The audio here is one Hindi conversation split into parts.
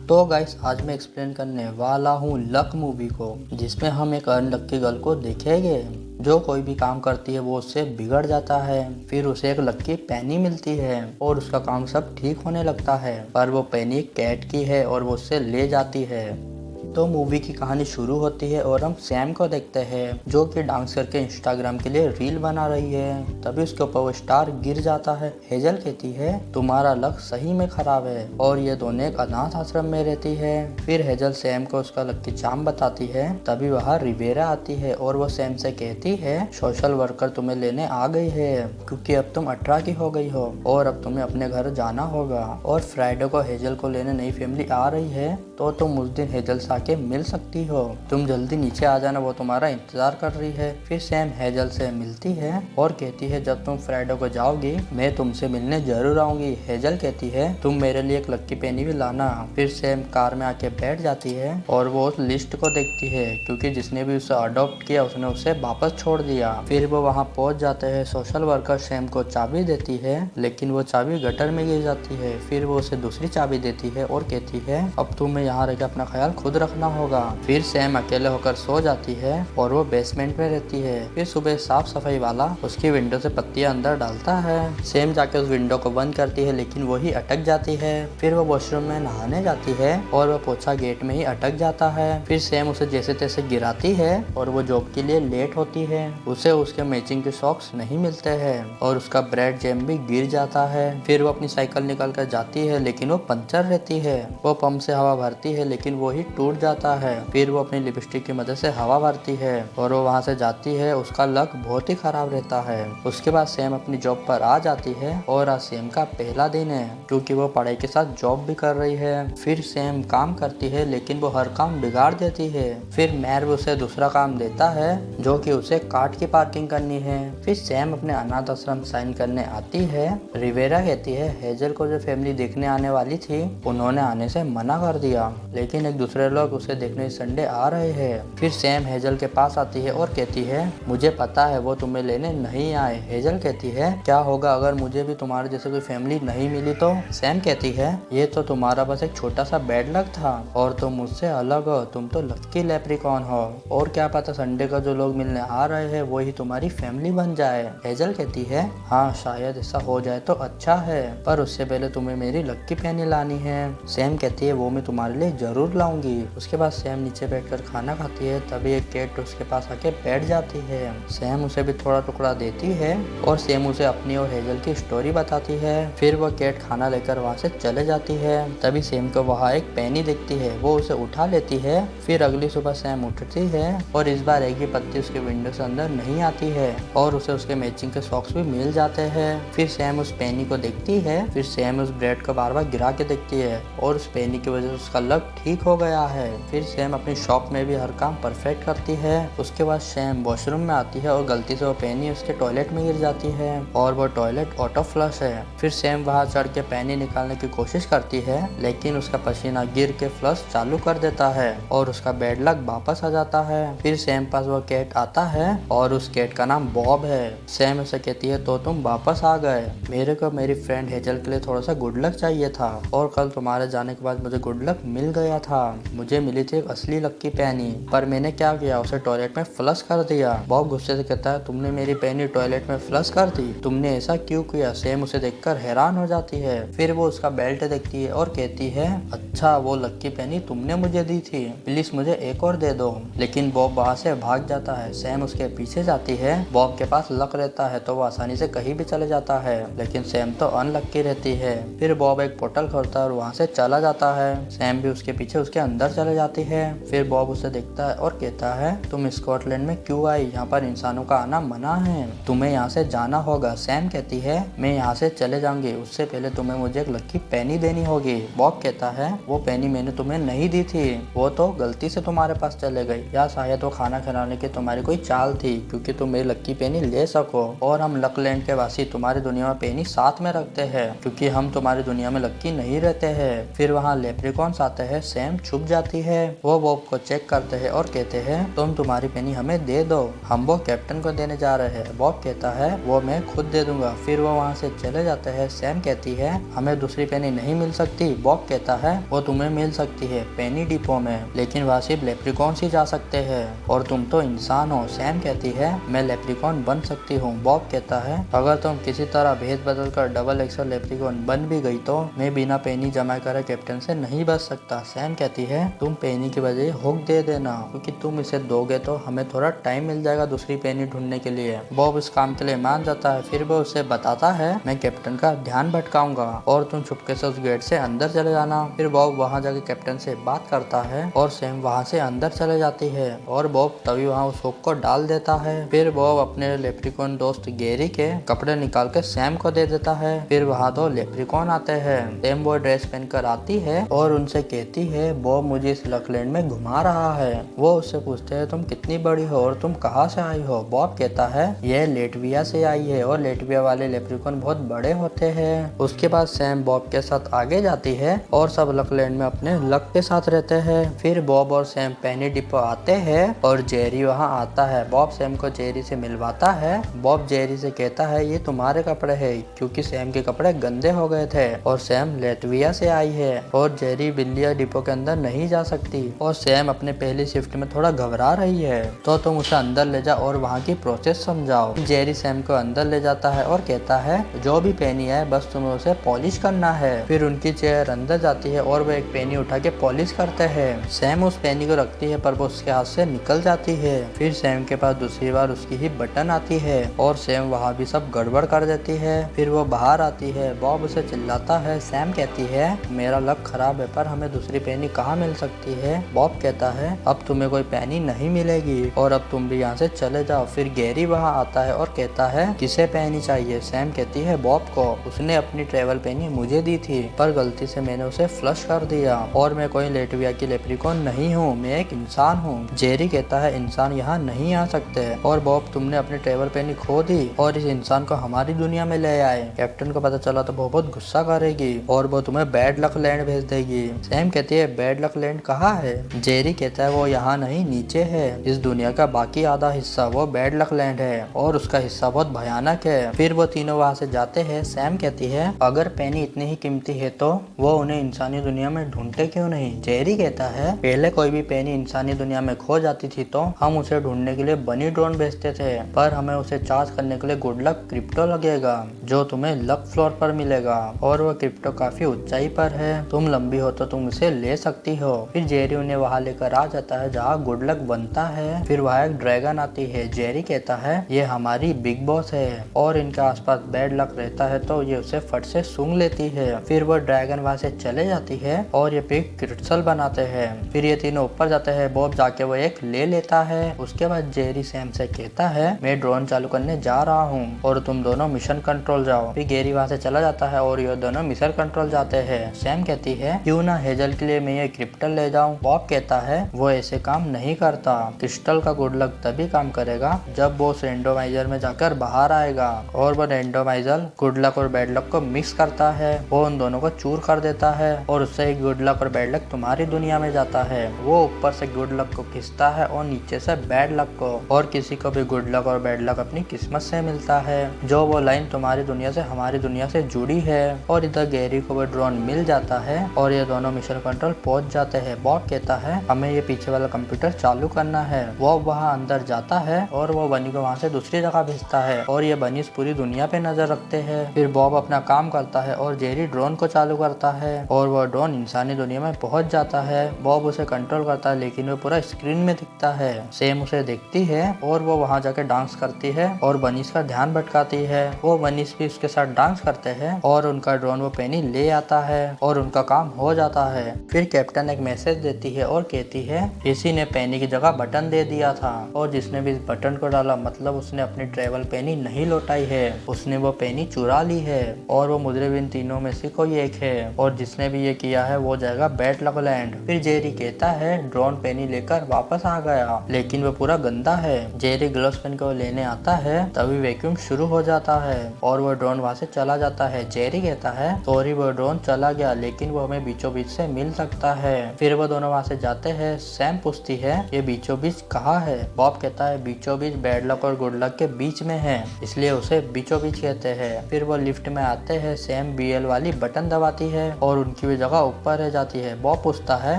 तो गाइस आज मैं एक्सप्लेन करने वाला हूँ लक मूवी को, जिसमें हम एक अनलक्की गर्ल को देखेंगे जो कोई भी काम करती है वो उससे बिगड़ जाता है। फिर उसे एक लक्की पेनी मिलती है और उसका काम सब ठीक होने लगता है, पर वो पेनी कैट की है और वो उससे ले जाती है। तो मूवी की कहानी शुरू होती है और हम सैम को देखते हैं जो कि डांस करके इंस्टाग्राम के लिए रील बना रही है। तभी उसके ऊपर वो स्टार गिर जाता है। हेजल कहती है तुम्हारा लक सही में खराब है, और ये दोनों एक अनाथ आश्रम में रहती है। फिर हेजल सैम को उसका लक्की चार्म बताती है। तभी वहाँ रिवेरा आती है और वो सैम से कहती है सोशल वर्कर तुम्हें लेने आ गई है, क्योंकि अब तुम 18 की हो गई हो और अब तुम्हें अपने घर जाना होगा। और फ्राइडे को हेजल को लेने नई फैमिली आ रही है, तो तुम उस दिन हेजल से आके मिल सकती हो। तुम जल्दी नीचे आ जाना, वो तुम्हारा इंतजार कर रही है। फिर सैम हेजल से मिलती है और कहती है जब तुम फ्राइडे को जाओगी मैं तुमसे मिलने जरूर आऊंगी। हेजल कहती है तुम मेरे लिए एक लक्की पेनी भी लाना। फिर सैम कार में आके बैठ जाती है और वो उस लिस्ट को देखती है, क्योंकि जिसने भी उसे अडॉप्ट किया उसने उसे वापस छोड़ दिया। फिर वो वहाँ पहुँच जाते हैं। सोशल वर्कर सैम को चाबी देती है, लेकिन वो चाबी गटर में गिर जाती है। फिर वो उसे दूसरी चाबी देती है और कहती है अब तुम्हें यहाँ रहकर अपना ख्याल खुद रखना होगा। फिर सैम अकेले होकर सो जाती है और वो बेसमेंट में रहती है। फिर सुबह साफ सफाई वाला उसकी विंडो से पत्तियां अंदर डालता है। सैम जाके उस विंडो को बंद करती है, लेकिन वही अटक जाती है। फिर वो वॉशरूम में नहाने जाती है और वो पोछा गेट में ही अटक जाता है। फिर सैम उसे जैसे तैसे गिराती है और वो जॉब के लिए लेट होती है। उसे उसके मैचिंग के सॉक्स नहीं मिलते हैं और उसका ब्रेड जैम भी गिर जाता है। फिर वो अपनी साइकिल निकल कर जाती है, लेकिन वो पंचर रहती है। वो पंप से हवा भरती है, लेकिन वो ही टूट जाता है। फिर वो अपनी लिपस्टिक की मदद से हवा भरती है और वो वहाँ से जाती है। उसका लक बहुत ही खराब रहता है। उसके बाद सैम अपनी जॉब पर आ जाती है और आज सैम का पहला दिन है, क्योंकि वो पढ़ाई के साथ जॉब भी कर रही है। फिर सैम काम करती है, लेकिन वो हर काम बिगाड़ देती है। फिर मैर्व उसे दूसरा काम देता है जो कि उसे कार्ट की पार्किंग करनी है। फिर सैम अपने अनाथ आश्रम साइन करने आती है। रिवेरा कहती है हेजल को जो फैमिली देखने आने वाली थी उन्होंने आने से मना कर दिया, लेकिन एक दूसरे लोग उसे देखने संडे आ रहे हैं। फिर सैम हेजल के पास आती है और कहती है मुझे पता है वो तुम्हें लेने नहीं आए। हेजल कहती है क्या होगा अगर मुझे भी तुम्हारे जैसे कोई फैमिली नहीं मिली तो? सैम कहती है ये तो तुम्हारा बस एक छोटा सा बैड लक था और तुम मुझसे अलग हो, तुम तो लकी लेप्रिकॉन हो, और क्या पता संडे का जो लोग मिलने आ रहे हैं वही तुम्हारी फैमिली बन जाए। हेजल कहती है हाँ शायद ऐसा हो जाए तो अच्छा है, पर उससे पहले तुम्हें मेरी लक्की पेनी लानी है। सैम कहती है वो मैं तुम्हारे लिए जरूर लाऊंगी। उसके बाद सैम नीचे बैठकर खाना खाती है। तभी एक कैट उसके पास आके बैठ जाती है। सैम उसे भी थोड़ा टुकड़ा देती है और सैम उसे अपनी और हेजल की स्टोरी बताती है। फिर वो कैट खाना लेकर वहाँ से चले जाती है। तभी सैम को वहाँ एक पेनी दिखती है, वो उसे उठा लेती है। फिर अगली सुबह सैम उठती है और इस बार एक भी पत्ती उसके विंडो से अंदर नहीं आती है और उसे उसके मैचिंग के सॉक्स भी मिल जाते हैं। फिर सैम उस पेनी को देखती है। फिर सैम उस ब्रेड को बार बार गिरा के देखती है और उस पेनी की वजह से उसका लक ठीक हो गया है। फिर सैम अपनी शॉप में भी हर काम परफेक्ट करती है। उसके बाद सैम वॉशरूम में आती है और गलती से वो पेनी उसके टॉयलेट में गिर जाती है और वो टॉयलेट ऑटो फ्लश है। फिर सैम वहाँ चढ़ के पेनी निकालने की कोशिश करती है, लेकिन उसका पसीना गिर के फ्लश चालू कर देता है और उसका बैड लक वापस आ जाता है। फिर सैम पास वो कैट आता है और उस कैट का नाम बॉब है। सैम उसे कहती है तो तुम वापस आ गए, मेरे को मेरी फ्रेंड हेजल के लिए थोड़ा सा गुड लक चाहिए था और कल तुम्हारे जाने के बाद मुझे गुड लक मिल गया था। मुझे मिली थी एक असली लक्की पेनी, पर मैंने क्या किया उसे टॉयलेट में फ्लश कर दिया। बॉब गुस्से से कहता है तुमने मेरी पेनी टॉयलेट में फ्लश कर दी, तुमने ऐसा क्यों किया? सैम उसे देखकर हैरान हो जाती है। फिर वो उसका बेल्ट देखती है और कहती है अच्छा वो लक्की पेनी तुमने मुझे दी थी, प्लीज मुझे एक और दे दो। लेकिन बॉब वहाँ से भाग जाता है। सैम उसके पीछे जाती है। बॉब के पास लक रहता है तो वो आसानी से कहीं भी चले जाता है, लेकिन सैम तो अनलक्की रहती है। फिर बॉब एक पोर्टल खोलता है और वहाँ से चला जाता है। सैम भी उसके पीछे उसके अंदर चले जाती है। फिर बॉब उसे देखता है और कहता है तुम स्कॉटलैंड में क्यों आई? यहाँ पर इंसानों का आना मना है, तुम्हें यहाँ से जाना होगा। सैम कहती है मैं यहाँ से चले जाऊंगी, उससे पहले तुम्हें मुझे एक लक्की पेनी देनी होगी। बॉब कहता है वो पेनी मैंने तुम्हें नहीं दी थी, वो तो गलती से तुम्हारे पास चले गई, या शायद वो खाना खिलाने की तुम्हारी कोई चाल थी क्योंकि तुम मेरी लक्की पेनी ले सको, और हम लकलैंड के वासी तुम्हारी दुनिया में पेनी साथ में रखते हैं क्योंकि हम तुम्हारी दुनिया में लक्की नहीं रहते हैं। फिर वहाँ लेप्रिकॉन्स आते हैं। सैम छुप जाती आती है। वो बॉब को चेक करते हैं और कहते हैं तुम तुम्हारी पेनी हमें दे दो, हम वो कैप्टन को देने जा रहे हैं। बॉब कहता है वो मैं खुद दे दूंगा। फिर वो वहाँ से चले जाते हैं। सैम कहती है हमें दूसरी पेनी नहीं मिल सकती। बॉब कहता है वो तुम्हें मिल सकती है पेनी डिपो में, लेकिन वहाँ सिर्फ लेप्रिकॉन्स ही जा सकते हैं और तुम तो इंसान हो। सैम कहती है मैं लेप्रिकॉन बन सकती हूँ। बॉब कहता है अगर तुम किसी तरह भेद बदल कर डबल एक्सल लेप्रिकॉन बन भी गई तो मैं बिना पेनी जमा करे कैप्टन से नहीं बच सकता। सैम कहती है तुम पेनी की बजाय हुक दे देना, क्योंकि तुम इसे दोगे तो हमें थोड़ा टाइम मिल जाएगा दूसरी पेनी ढूंढने के लिए। बॉब इस काम के लिए मान जाता है। फिर वो उसे बताता है मैं कैप्टन का ध्यान भटकाऊंगा और तुम चुपके से उस गेट से अंदर चले जाना। फिर बॉब वहाँ जाके कैप्टन से बात करता है और सैम वहाँ से अंदर चले जाती है और बॉब तभी वहाँ उस हुक को डाल देता है। फिर बॉब अपने लेप्रिकॉन दोस्त गेरी के कपड़े निकाल के सैम को दे देता है। फिर वहाँ दो लेप्रिकॉन आते हैं। सैम वो ड्रेस पहनकर आती है और उनसे कहती है बॉब मुझे इस लकलैंड में घुमा रहा है। वो उससे पूछते हैं तुम कितनी बड़ी हो और तुम कहाँ से आई हो। बॉब कहता है यह लेटविया से आई है और लेटविया वाले लेप्रिकॉन बहुत बड़े होते हैं। उसके बाद सैम बॉब के साथ आगे जाती है और सब लकलैंड में अपने लक के साथ रहते हैं। फिर बॉब और सैम पेनी डिपो आते हैं और जेरी वहाँ आता है। बॉब सैम को जेरी से मिलवाता है। बॉब जेरी से कहता है ये तुम्हारे कपड़े हैं, क्योंकि सैम के कपड़े गंदे हो गए थे और सैम लेटविया से आई है और जेरी बिल्लिया डिपो के अंदर नहीं जा सकती और सैम अपने पहली शिफ्ट में थोड़ा घबरा रही है, तो तुम उसे अंदर ले जाओ और वहाँ की प्रोसेस समझाओ। जेरी सैम को अंदर ले जाता है और कहता है जो भी पेनी है बस तुम्हें उसे पॉलिश करना है। फिर उनकी चेयर अंदर जाती है और वो एक पेनी उठा के पॉलिश करते हैं। सैम उस पेनी को रखती है पर वो उसके हाथ से निकल जाती है। फिर सैम के पास दूसरी बार उसकी ही बटन आती है और सैम वहाँ भी सब गड़बड़ कर देती है। फिर वो बाहर आती है। बॉब उसे चिल्लाता है। सैम कहती है मेरा लक खराब है पर हमें दूसरी पेनी कहाँ मिल सकती है। बॉब कहता है अब तुम्हें कोई पेनी नहीं मिलेगी और अब तुम भी यहाँ से चले जाओ। फिर गैरी वहाँ आता है और कहता है किसे पेनी चाहिए। सैम कहती है बॉब को, उसने अपनी ट्रेवल पेनी मुझे दी थी पर गलती से मैंने उसे फ्लश कर दिया और मैं कोई लेटविया की लेप्रिकॉन नहीं हूँ, मैं एक इंसान हूँ। जेरी कहता है इंसान यहाँ नहीं आ सकते और बॉब तुमने अपनी ट्रेवल पेनी खो दी और इस इंसान को हमारी दुनिया में ले आए। कैप्टन को पता चला तो वो बहुत गुस्सा करेगी और वो तुम्हें बैड लक लैंड भेज देगी। सैम कहती है बैड लक लैंड कहाँ है। जेरी कहता है वो यहाँ नहीं नीचे है। इस दुनिया का बाकी आधा हिस्सा वो बैड लक लैंड है और उसका हिस्सा बहुत भयानक है। फिर वो तीनों वहाँ से जाते हैं। सैम कहती है अगर पेनी इतनी ही कीमती है तो वो उन्हें इंसानी दुनिया में ढूंढते क्यों नहीं। जेरी कहता है पहले कोई भी पेनी इंसानी दुनिया में खो जाती थी तो हम उसे ढूंढने के लिए बनी ड्रोन भेजते थे, पर हमें उसे चार्ज करने के लिए गुड लक क्रिप्टो लगेगा जो तुम्हें लक फ्लोर पर मिलेगा और वो क्रिप्टो काफी ऊंचाई पर है, तुम लंबी हो तो तुम इसे ले सकती हो। फिर जेरी उन्हें वहाँ लेकर आ जाता है जहाँ गुड लक बनता है। फिर वहाँ एक ड्रैगन आती है। जेरी कहता है ये हमारी बिग बॉस है और इनके आसपास बैड लक रहता है तो ये उसे फट से सूंघ लेती है। फिर वो ड्रैगन वहाँ से चले जाती है और ये पिग क्रिस्टल बनाते हैं। फिर ये तीनों ऊपर जाते हैं। बॉब जाके वो एक ले लेता है। उसके बाद जेरी सैम से कहता है मैं ड्रोन चालू करने जा रहा हूँ और तुम दोनों मिशन कंट्रोल जाओ। फिर गेरी वहाँ से चला जाता है और ये दोनों मिशन कंट्रोल जाते हैं। सैम कहती है क्यों ना हेजल के लिए मैं ये क्रिप्टल ले जाऊँ। बॉब कहता है वो ऐसे काम नहीं करता, क्रिस्टल का गुड लक तभी काम करेगा जब वो रेंडोमाइजर में जाकर बाहर आएगा और वो रेंडोमाइजर गुड लक और बैड लक को मिक्स करता है। वो उन दोनों को चूर कर देता है और उससे गुड लक और बैड लक तुम्हारी दुनिया में जाता है। वो ऊपर से गुड लक को खींचता है और नीचे से बैड लक को, और किसी को भी गुड लक और बैड लक अपनी किस्मत से मिलता है जो वो लाइन तुम्हारी दुनिया से हमारी दुनिया से जुड़ी है। और इधर गैरी को वो ड्रोन मिल जाता है और ये दोनों मिशन कंट्रोल पहुंच जाते हैं। बॉब कहता है हमें ये पीछे वाला कंप्यूटर चालू करना है। वो वहाँ अंदर जाता है और वो बनी को वहाँ से दूसरी जगह भेजता है और ये बनी पूरी दुनिया पे नजर रखते हैं। फिर बॉब अपना काम करता है और जेरी ड्रोन को चालू करता है और वो ड्रोन इंसानी दुनिया में पहुंच जाता है। बॉब उसे कंट्रोल करता है लेकिन वो पूरा स्क्रीन में दिखता है। सेम उसे देखती है और वो वहाँ जाके डांस करती है और बनीस का ध्यान भटकाती है। वो बनीस भी उसके साथ डांस करते हैं और उनका ड्रोन वो पेनी ले आता है और उनका काम हो जाता है। फिर कैप्टन एक मैसेज देती है और कहती है किसी ने पेनी की जगह बटन दे दिया था और जिसने भी इस बटन को डाला मतलब उसने अपनी ट्रेवल पेनी नहीं लौटाई है, उसने वो पेनी चुरा ली है और वो मुजरिम इन तीनों में से कोई एक है और जिसने भी ये किया है वो जाएगा बैड लक लैंड। फिर जेरी कहता है ड्रोन पेनी लेकर वापस आ गया लेकिन वो पूरा गंदा है। जेरी ग्लव्स पेन को लेने आता है तभी वैक्यूम शुरू हो जाता है और वो ड्रोन वहाँ से चला जाता है। जेरी कहता है सॉरी वो ड्रोन चला गया लेकिन वो हमें बीचों बीच से मिल सकता है। फिर फिर वो दोनों वहाँ से जाते हैं। सैम पूछती है ये बीचों बीच कहाँ है। बॉब कहता है बीचों बीच बैड लक और गुड लक के बीच में है, इसलिए उसे बीचों बीच कहते हैं। फिर वो लिफ्ट में आते हैं। सैम BL वाली बटन दबाती है और उनकी भी जगह ऊपर रह जाती है। बॉब पूछता है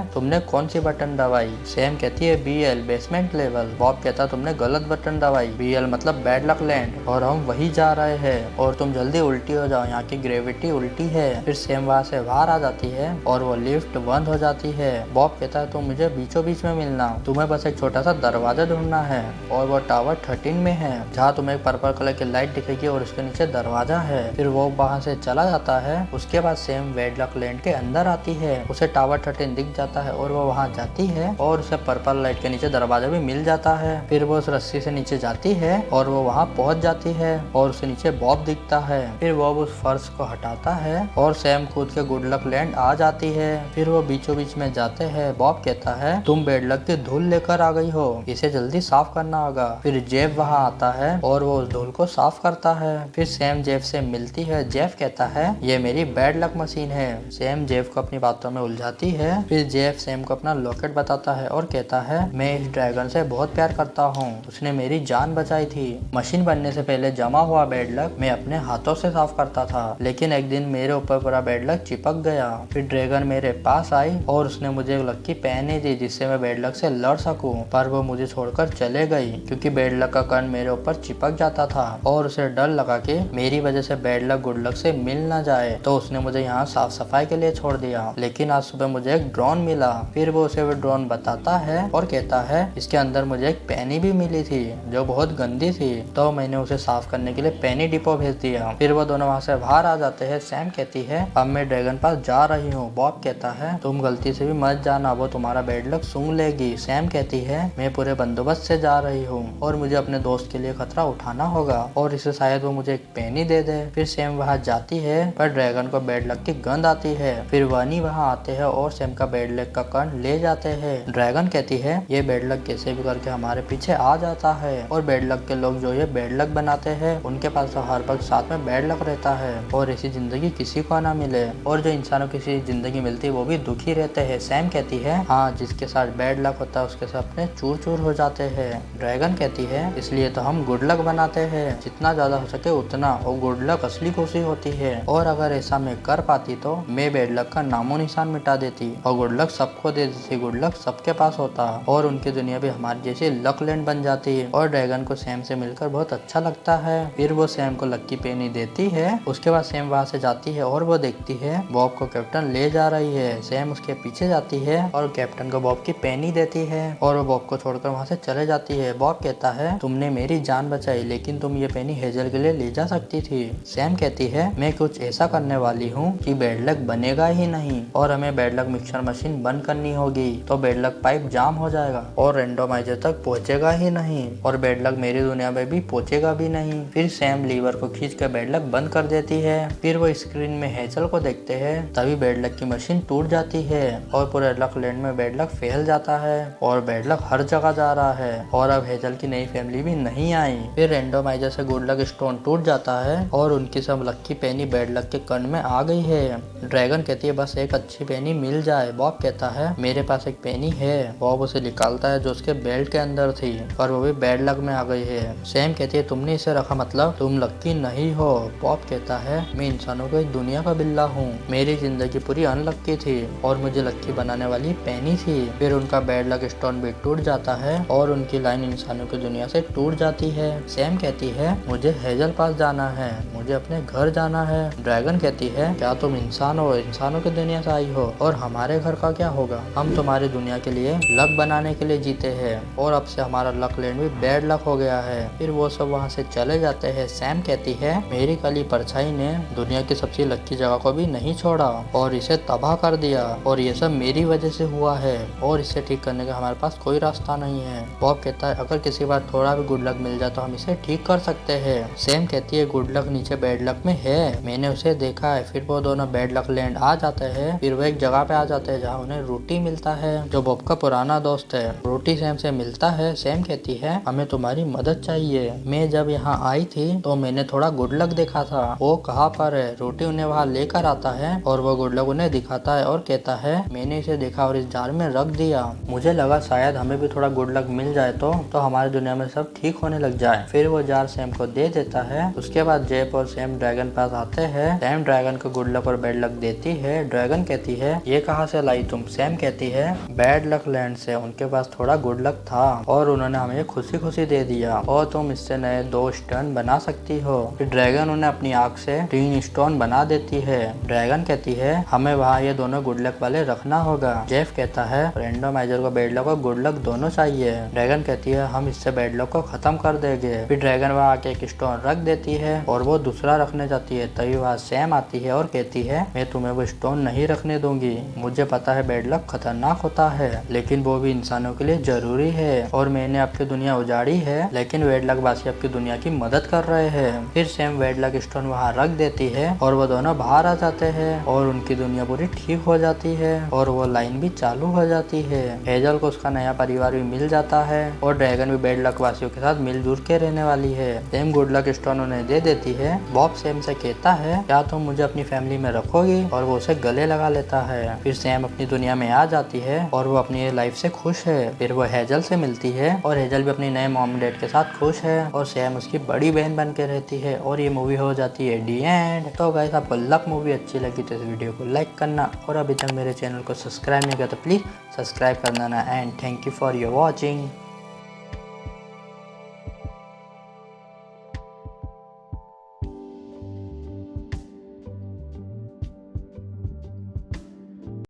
तुमने कौन सी बटन दबाई। सैम कहती है BL बेसमेंट लेवल। बॉब कहता है तुमने गलत बटन दबाई, BL मतलब बैड लक लैंड और हम वही जा रहे हैं और तुम जल्दी उल्टी हो जाओ, यहाँ की ग्रेविटी उल्टी है। फिर सैम वहाँ से बाहर आ जाती है और वो लिफ्ट बंद हो जाती है। बॉब कहता है तुम मुझे बीचों बीच में मिलना, तुम्हें बस एक छोटा सा दरवाजा ढूंढना है और वो टावर 13 में है जहाँ तुम्हें एक पर्पल कलर की लाइट दिखेगी और उसके नीचे दरवाजा है। फिर वो वहाँ से चला जाता है। उसके बाद सैम बैड लक लैंड के अंदर आती है। उसे टावर 13 दिख जाता है और वो वहाँ जाती है और उसे पर्पल लाइट के नीचे दरवाजा भी मिल जाता है। फिर वो उस रस्सी से नीचे जाती है और वो वहाँ पहुँच जाती है और उसे नीचे बॉब दिखता है। फिर वो उस फर्श को हटाता है और सैम कूद के गुड लक लैंड आ जाती है। फिर वो बीचों बीच में जाते हैं। बॉब कहता है तुम बैड लक की धूल लेकर आ गई हो, इसे जल्दी साफ करना होगा। फिर जेफ वहाँ आता है और वो उस धूल को साफ करता है। फिर सैम जेफ से मिलती है। जेफ कहता है ये मेरी बैड लक मशीन है। सैम जेफ को अपनी बातों में उलझाती है। फिर जेफ सैम को अपना लॉकेट बताता है और कहता है मैं इस ड्रैगन से बहुत प्यार करता हूँ, उसने मेरी जान बचाई थी। मशीन बनने से पहले जमा हुआ बैड लक मैं अपने हाथों से साफ करता था, लेकिन एक दिन मेरे ऊपर पूरा बैड लक चिपक गया। फिर ड्रैगन मेरे पास आई और उसने मुझे एक लक्की पहनी दी जिससे मैं बैड लक से लड़ सकूं, पर वो मुझे छोड़कर चले गई क्योंकि बैड लक का कण मेरे ऊपर चिपक जाता था और उसे डर लगा कि मेरी वजह से बैड लक गुड लक से मिल ना जाए, तो उसने मुझे यहाँ साफ सफाई के लिए छोड़ दिया। लेकिन आज सुबह मुझे एक ड्रोन मिला। फिर वो उसे वो ड्रोन बताता है और कहता है इसके अंदर मुझे एक पेनी भी मिली थी जो बहुत गंदी थी, तो मैंने उसे साफ करने के लिए पेनी डिपो भेज दिया। फिर वो दोनों वहाँ से बाहर आ जाते हैं। सैम कहती है अब मैं ड्रैगन पास जा रही हूँ। बॉब कहता है तुम गलती से भी मत जाना, वो तुम्हारा बैड लक सूंघ लेगी। सैम कहती है मैं पूरे बंदोबस्त से जा रही हूँ और मुझे अपने दोस्त के लिए खतरा उठाना होगा और इसे शायद वो मुझे एक पेनी दे दे। फिर सैम वहाँ जाती है पर ड्रैगन को बैड लक की गंध आती है। फिर वनी वहाँ आते हैं और सैम का बैड लक का कण ले जाते हैं। ड्रैगन कहती है ये बैड लक कैसे भी करके हमारे पीछे आ जाता है और बैड लक के लोग जो ये बैड लक बनाते हैं उनके पास तो हर वक्त साथ में बैड लक रहता है और ऐसी जिंदगी किसी को ना मिले और जो इंसानों की जिंदगी मिलती है वो भी दुखी रहते हैं। सैम कहती है हाँ जिसके साथ बैड लक होता है उसके सपने चूर चूर हो जाते हैं। ड्रैगन कहती है इसलिए तो हम गुड लक बनाते हैं, जितना ज्यादा हो सके उतना, और गुड लक असली खुशी होती है और अगर ऐसा मैं कर पाती तो मैं बैड लक का नामो निशान मिटा देती और गुड लक सबको दे देती, गुड लक सबके पास होता और उनकी दुनिया भी हमारी जैसी लक लैंड बन जाती। और ड्रैगन को सैम से मिलकर बहुत अच्छा लगता है। फिर वो सैम को लक्की पेनी देती है। उसके बाद सैम वहाँ से जाती है और वो देखती है बॉब को कैप्टन ले जा रही है। सैम उसके पीछे जाती है और कैप्टन को बॉब की पेनी देती है और वो बॉब को छोड़कर वहाँ से चले जाती है। बॉब कहता है तुमने मेरी जान बचाई लेकिन तुम ये पेनी हेजल के लिए ले जा सकती थी। सैम कहती है मैं कुछ ऐसा करने वाली हूँ कि बैड लक बनेगा ही नहीं और हमें बैड लक मिक्सर मशीन बंद करनी होगी, तो बैड लक पाइप जाम हो जाएगा और रेंडोमाइजर तक पहुँचेगा ही नहीं और बैड लक मेरी दुनिया में भी पहुँचेगा भी नहीं। फिर सैम लीवर को खींच कर बैड लक बंद कर देती है। फिर वो स्क्रीन में हेजल को देखते हैं, तभी बैड लक की मशीन टूट जाती है और पूरे लक लैंड में बैड लक फैल जाता है और बैड लक हर जगह जा रहा है और अब हेजल की नई फैमिली भी नहीं आई। फिर रेंडोमाइजर से गुड लक स्टोन टूट जाता है और उनकी सब लक्की पेनी बैड लक के कण में आ गई है। ड्रैगन कहती है बस एक अच्छी पेनी मिल जाए। बॉब कहता है मेरे पास एक पेनी है। बॉब उसे निकालता है जो उसके बेल्ट के अंदर थी और वो भी बैड लक में आ गई है। सैम कहती है तुमने इसे रखा मतलब तुम लक्की नहीं हो। बॉब कहता है मैं इंसानों को इस दुनिया का बिल्ला हूँ, मेरी जिंदगी पूरी अनलक्की थी और मुझे लक्की बनाने वाली पेनी थी। फिर उनका बैड लक स्टोन भी टूट जाता है और उनकी लाइन इंसानों की दुनिया से टूट जाती है। सैम कहती है मुझे हेजल पास जाना है, मुझे अपने घर जाना है। ड्रैगन कहती है क्या तुम इंसान हो, इंसानों की दुनिया से आई हो और हमारे घर का क्या होगा? हम तुम्हारी दुनिया के लिए लक बनाने के लिए जीते हैं और अब से हमारा लक लैंड भी बैड लक हो गया है। फिर वो सब वहाँ से चले जाते हैं। सैम कहती है मेरी काली परछाई ने दुनिया की सबसे लक्की जगह को भी नहीं छोड़ा और इसे तबाह कर दिया और ये सब मेरी वजह से हुआ है और इसे ठीक करने का हमारे पास कोई रास्ता नहीं है। बॉब कहता है अगर किसी बार थोड़ा भी गुड लक मिल जाए तो हम इसे ठीक कर सकते हैं। सैम कहती है गुड लक नीचे बैड लक में है, मैंने उसे देखा है। फिर वो दोनों बैड लक लैंड आ जाते हैं। फिर वो एक जगह पे आ जाते हैं जहाँ उन्हें रोटी मिलता है जो बॉब का पुराना दोस्त है। रोटी सैम से मिलता है। सैम कहती है हमें तुम्हारी मदद चाहिए, मैं जब यहाँ आई थी तो मैंने थोड़ा गुड लक देखा था, वो कहाँ पर है? रोटी उन्हें वहाँ लेकर आता है और वो गुड लक उन्हें दिखाता है और कहता है मैंने मैंने इसे देखा और इस जार में रख दिया। मुझे लगा शायद हमें भी थोड़ा गुड लक मिल जाए तो हमारी दुनिया में सब ठीक होने लग जाए। फिर वो जार सैम को दे देता है। उसके बाद जेप और सैम ड्रैगन पास आते हैं। सैम ड्रैगन को गुड लक और बैड लक देती है। ड्रैगन कहती है ये कहाँ से लाई तुम? सैम कहती है बैड लक लैंड से, उनके पास थोड़ा गुड लक था और उन्होंने हमें खुशी खुशी दे दिया और तुम इससे नए 2 स्टोन बना सकती हो। फिर ड्रैगन उन्हें अपनी आग से 3 स्टोन बना देती है। ड्रैगन कहती है हमें वहाँ ये दोनों गुड लक वाले रखना होगा। जेफ कहता है रैंडमाइजर को बैड लक और गुड लक दोनों चाहिए। ड्रैगन कहती है हम इससे बैड लक को खत्म कर देंगे। फिर ड्रैगन वहाँ आके एक स्टोन रख देती है और वो दूसरा रखने जाती है। तभी वहाँ सैम आती है और कहती है मैं तुम्हें वो स्टोन नहीं रखने दूंगी। मुझे पता है बैड लक खतरनाक होता है लेकिन वो भी इंसानों के लिए जरूरी है और मैंने आपकी दुनिया उजाड़ी है लेकिन बैड लक वासी आपकी दुनिया की मदद कर रहे हैं। फिर सैम बैड लक स्टोन वहाँ रख देती है और वो दोनों बाहर आ जाते हैं और उनकी दुनिया पूरी ठीक हो जाती है और वो लाइन भी चालू हो जाती है। हेजल को उसका नया परिवार भी मिल जाता है और ड्रैगन भी बैड लक वासियों के साथ मिलजुल के रहने वाली है। सैम गुड लक स्टोन उन्हें दे देती है। बॉब सैम से कहता है क्या तुम मुझे अपनी फैमिली में रखोगी और वो उसे गले लगा लेता है। फिर सैम अपनी दुनिया में आ जाती है और वो अपनी लाइफ से खुश है। फिर वो हेजल से मिलती है और हेजल भी अपनी नए मॉम डैड के साथ खुश है और सैम उसकी बड़ी बहन बन के रहती है और ये मूवी हो जाती है दी एंड। तो गाइस आपको लक मूवी अच्छी लगी तो इस वीडियो को लाइक करना और अभी तक मेरे चैनल को सब्सक्राइब नहीं किया तो प्लीज सब्सक्राइब करना and thank you for your watching.